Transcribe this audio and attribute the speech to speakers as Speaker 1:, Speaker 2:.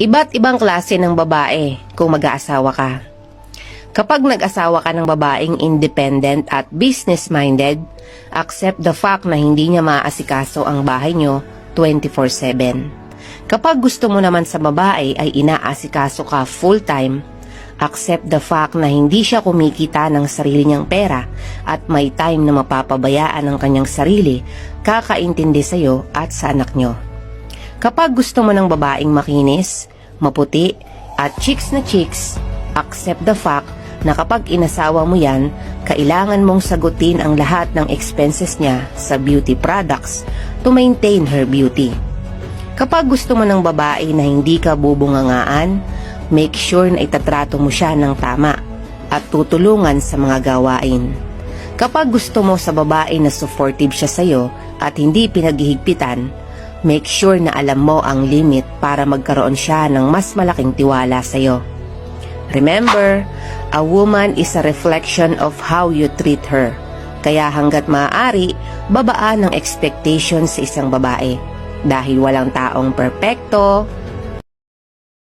Speaker 1: Iba't ibang klase ng babae kung mag-aasawa ka. Kapag nag-asawa ka ng babaeng independent at business-minded, accept the fact na hindi niya maaasikaso ang bahay niyo 24/7. Kapag gusto mo naman sa babae ay inaasikaso ka full-time, accept the fact na hindi siya kumikita ng sarili niyang pera at may time na mapapabayaan ang kanyang sarili, kakaintindi sa'yo at sa anak niyo. Kapag gusto mo ng babaeng makinis, maputi, at chicks na chicks, accept the fact na kapag inasawa mo yan, kailangan mong sagutin ang lahat ng expenses niya sa beauty products to maintain her beauty. Kapag gusto mo ng babae na hindi ka bubungangaan, make sure na itatrato mo siya ng tama at tutulungan sa mga gawain. Kapag gusto mo sa babae na supportive siya sa'yo at hindi pinaghihigpitan, make sure na alam mo ang limit para magkaroon siya ng mas malaking tiwala sa'yo. Remember, a woman is a reflection of how you treat her. Kaya hanggat maaari, babaan ang expectations sa isang babae. Dahil walang taong perpekto,